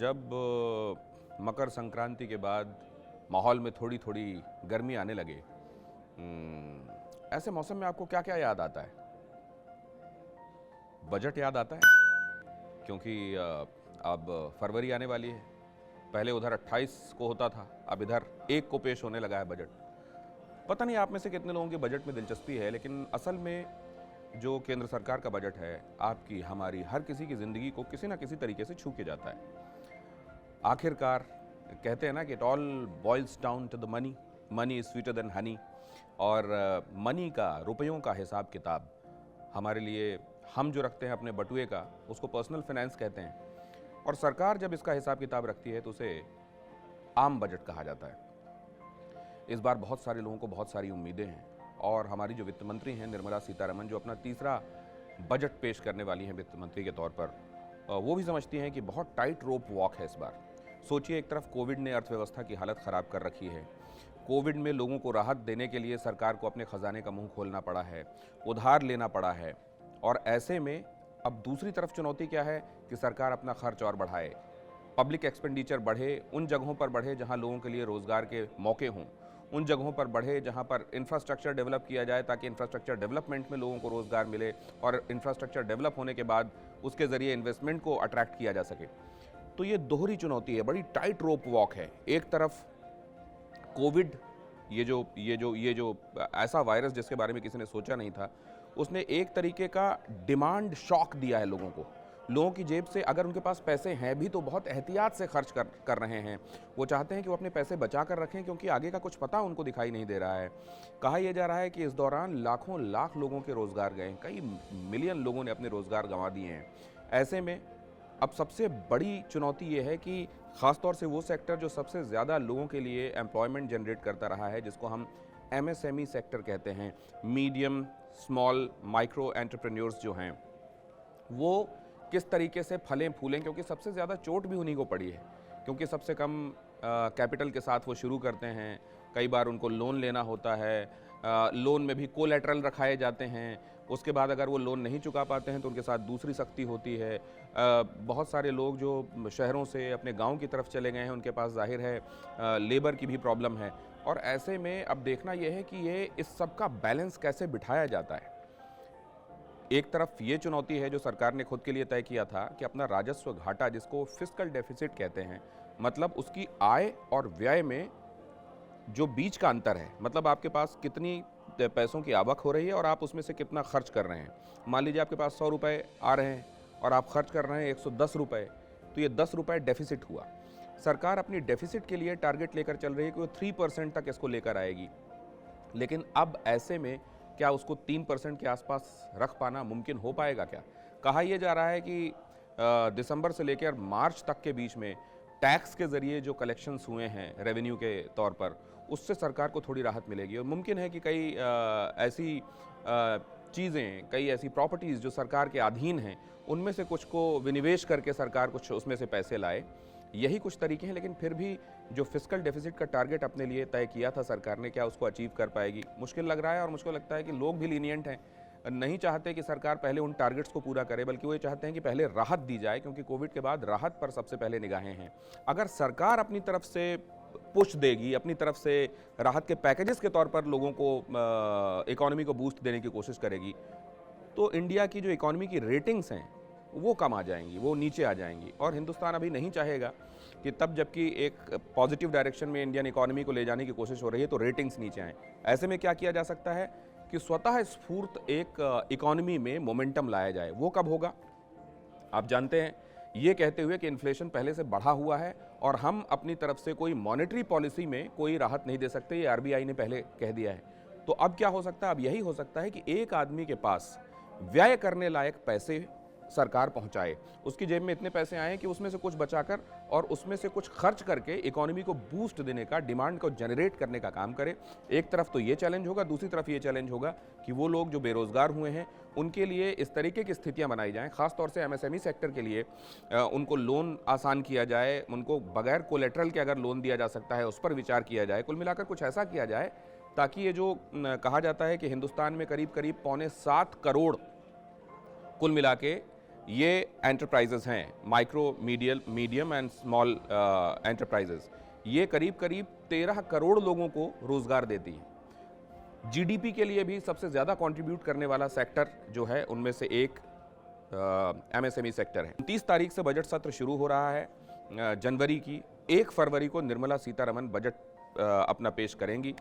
जब मकर संक्रांति के बाद माहौल में थोड़ी थोड़ी गर्मी आने लगे, ऐसे मौसम में आपको क्या क्या याद आता है? बजट याद आता है, क्योंकि अब फरवरी आने वाली है। पहले उधर 28 को होता था, अब इधर 1 को पेश होने लगा है बजट। पता नहीं आप में से कितने लोगों की बजट में दिलचस्पी है, लेकिन असल में जो केंद्र सरकार का बजट है, आपकी, हमारी, हर किसी की ज़िंदगी को किसी ना किसी तरीके से छू के जाता है। आखिरकार कहते हैं ना कि it all boils down to the money, money is sweeter than honey. और मनी का, रुपयों का हिसाब किताब हमारे लिए, हम जो रखते हैं अपने बटुए का, उसको पर्सनल फाइनेंस कहते हैं। और सरकार जब इसका हिसाब किताब रखती है तो उसे आम बजट कहा जाता है। इस बार बहुत सारे लोगों को बहुत सारी उम्मीदें हैं, और हमारी जो वित्त मंत्री हैं निर्मला सीतारमण, जो अपना तीसरा बजट पेश करने वाली हैं वित्त मंत्री के तौर पर, वो भी समझती हैं कि बहुत टाइट रोप वॉक है इस बार। सोचिए, एक तरफ कोविड ने अर्थव्यवस्था की हालत ख़राब कर रखी है। कोविड में लोगों को राहत देने के लिए सरकार को अपने खजाने का मुंह खोलना पड़ा है, उधार लेना पड़ा है। और ऐसे में अब दूसरी तरफ चुनौती क्या है कि सरकार अपना खर्च और बढ़ाए, पब्लिक एक्सपेंडिचर बढ़े, उन जगहों पर बढ़े जहां लोगों के लिए रोज़गार के मौके हों, उन जगहों पर बढ़े जहां पर इंफ्रास्ट्रक्चर डेवलप किया जाए, ताकि इंफ्रास्ट्रक्चर डेवलपमेंट में लोगों को रोज़गार मिले, और इंफ्रास्ट्रक्चर डेवलप होने के बाद उसके ज़रिए इन्वेस्टमेंट को अट्रैक्ट किया जा सके। तो ये दोहरी चुनौती है, बड़ी टाइट रोप वॉक है। एक तरफ कोविड, ये जो ऐसा वायरस जिसके बारे में किसी ने सोचा नहीं था, उसने एक तरीके का डिमांड शॉक दिया है लोगों को। लोगों की जेब से, अगर उनके पास पैसे हैं भी, तो बहुत एहतियात से खर्च कर रहे हैं। वो चाहते हैं कि वो अपने पैसे बचा कर रखें, क्योंकि आगे का कुछ पता उनको दिखाई नहीं दे रहा है। कहा यह जा रहा है कि इस दौरान लाखों लाख लोगों के रोज़गार गए, कई मिलियन लोगों ने अपने रोज़गार गंवा दिए हैं। ऐसे में अब सबसे बड़ी चुनौती ये है कि ख़ासतौर से वो सेक्टर जो सबसे ज़्यादा लोगों के लिए एम्प्लॉयमेंट जनरेट करता रहा है, जिसको हम MSME सेक्टर कहते हैं, मीडियम स्मॉल माइक्रो एंटरप्रेन्योर्स जो हैं, वो किस तरीके से फलें फूलें, क्योंकि सबसे ज़्यादा चोट भी उन्हीं को पड़ी है। क्योंकि सबसे कम कैपिटल के साथ वो शुरू करते हैं, कई बार उनको लोन लेना होता है, लोन में भी कोलैटरल रखाए जाते हैं। उसके बाद अगर वो लोन नहीं चुका पाते हैं तो उनके साथ दूसरी सख्ती होती है। बहुत सारे लोग जो शहरों से अपने गांव की तरफ चले गए हैं, उनके पास जाहिर है लेबर की भी प्रॉब्लम है। और ऐसे में अब देखना यह है कि ये इस सब का बैलेंस कैसे बिठाया जाता है। एक तरफ ये चुनौती है जो सरकार ने खुद के लिए तय किया था कि अपना राजस्व घाटा, जिसको फिस्कल डेफिसिट कहते हैं, मतलब उसकी आय और व्यय में जो बीच का अंतर है, मतलब आपके पास कितनी पैसों की आवक हो रही है और आप उसमें से कितना खर्च कर रहे हैं। मान लीजिए आपके पास 100 रुपये आ रहे हैं और आप खर्च कर रहे हैं 110 रुपये, तो ये 10 रुपये डेफिसिट हुआ। सरकार अपनी डेफिसिट के लिए टारगेट लेकर चल रही है कि वो 3% तक इसको लेकर आएगी। लेकिन अब ऐसे में क्या उसको 3% के आसपास रख पाना मुमकिन हो पाएगा क्या? कहा यह जा रहा है कि दिसंबर से लेकर मार्च तक के बीच में टैक्स के ज़रिए जो कलेक्शंस हुए हैं रेवेन्यू के तौर पर, उससे सरकार को थोड़ी राहत मिलेगी। और मुमकिन है कि कई ऐसी चीज़ें, कई ऐसी प्रॉपर्टीज़ जो सरकार के अधीन हैं, उनमें से कुछ को विनिवेश करके सरकार कुछ उसमें से पैसे लाए। यही कुछ तरीके हैं, लेकिन फिर भी जो फिस्कल डेफिसिट का टारगेट अपने लिए तय किया था सरकार ने, क्या उसको अचीव कर पाएगी? मुश्किल लग रहा है। और मुझको लगता है कि लोग भी लीनियंट हैं, नहीं चाहते कि सरकार पहले उन टारगेट्स को पूरा करे, बल्कि वो ये चाहते हैं कि पहले राहत दी जाए, क्योंकि कोविड के बाद राहत पर सबसे पहले निगाहें हैं। अगर सरकार अपनी तरफ से पुश देगी, अपनी तरफ से राहत के पैकेजेस के तौर पर लोगों को, इकोनॉमी को बूस्ट देने की कोशिश करेगी, तो इंडिया की जो इकोनॉमी की रेटिंग्स हैं वो कम आ जाएंगी, वो नीचे आ जाएंगी। और हिंदुस्तान अभी नहीं चाहेगा कि तब जबकि एक पॉजिटिव डायरेक्शन में इंडियन इकोनॉमी को ले जाने की कोशिश हो रही है, तो रेटिंग्स नीचे आएँ। ऐसे में क्या किया जा सकता है कि स्वतः स्फूर्त एक इकोनॉमी में मोमेंटम लाया जाए। वो कब होगा? आप जानते हैं, ये कहते हुए कि इन्फ्लेशन पहले से बढ़ा हुआ है और हम अपनी तरफ से कोई मॉनेटरी पॉलिसी में कोई राहत नहीं दे सकते, ये RBI ने पहले कह दिया है। तो अब क्या हो सकता है? अब यही हो सकता है कि एक आदमी के पास व्यय करने लायक पैसे सरकार पहुंचाए, उसकी जेब में इतने पैसे आए कि उसमें से कुछ बचाकर और उसमें से कुछ खर्च करके इकोनॉमी को बूस्ट देने का, डिमांड को जनरेट करने का काम करे। एक तरफ तो ये चैलेंज होगा, दूसरी तरफ ये चैलेंज होगा कि वो लोग जो बेरोजगार हुए हैं उनके लिए इस तरीके की स्थितियां बनाई जाएं, खासतौर से MSME सेक्टर के लिए उनको लोन आसान किया जाए, उनको बगैर कोलेट्रल के अगर लोन दिया जा सकता है उस पर विचार किया जाए। कुल मिलाकर कुछ ऐसा किया जाए ताकि ये जो कहा जाता है कि हिंदुस्तान में करीब करीब 6.25 करोड़ कुल मिला के ये एंटरप्राइजेज हैं, micro medium and small enterprises. ये करीब करीब 13 करोड़ लोगों को रोजगार देती है। जीडीपी के लिए भी सबसे ज़्यादा कंट्रीब्यूट करने वाला सेक्टर जो है उनमें से एक एमएसएमई सेक्टर है। 29 तारीख से बजट सत्र शुरू हो रहा है जनवरी की। 1 फरवरी को निर्मला सीतारमण बजट अपना पेश करेंगी।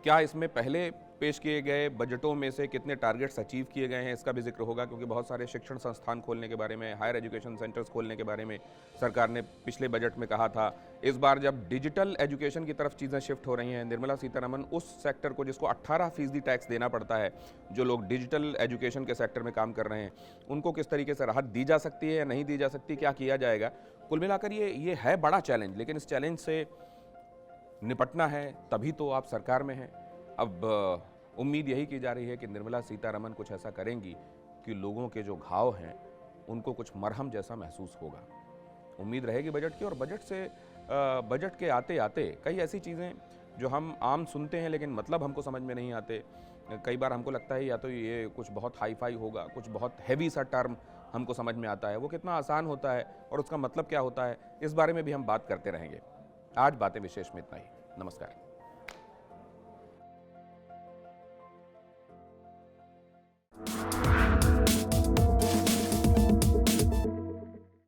क्या इसमें पहले पेश किए गए बजटों में से कितने टारगेट्स अचीव किए गए हैं इसका भी जिक्र होगा, क्योंकि बहुत सारे शिक्षण संस्थान खोलने के बारे में, हायर एजुकेशन सेंटर्स खोलने के बारे में सरकार ने पिछले बजट में कहा था। इस बार जब डिजिटल एजुकेशन की तरफ चीज़ें शिफ्ट हो रही हैं, निर्मला सीतारमण उस सेक्टर को जिसको 18% टैक्स देना पड़ता है, जो लोग डिजिटल एजुकेशन के सेक्टर में काम कर रहे हैं, उनको किस तरीके से राहत दी जा सकती है या नहीं दी जा सकती, क्या किया जाएगा। कुल मिलाकर ये है बड़ा चैलेंज, लेकिन इस चैलेंज से निपटना है तभी तो आप सरकार में हैं। अब उम्मीद यही की जा रही है कि निर्मला सीतारमण कुछ ऐसा करेंगी कि लोगों के जो घाव हैं उनको कुछ मरहम जैसा महसूस होगा। उम्मीद रहेगी बजट की। और बजट के आते आते कई ऐसी चीज़ें जो हम आम सुनते हैं लेकिन मतलब हमको समझ में नहीं आते। कई बार हमको लगता है या तो ये कुछ बहुत हाई फाई होगा, कुछ बहुत हैवी सा टर्म हमको समझ में आता है, वो कितना आसान होता है और उसका मतलब क्या होता है, इस बारे में भी हम बात करते रहेंगे। आज बातें विशेष में इतना ही। नमस्कार।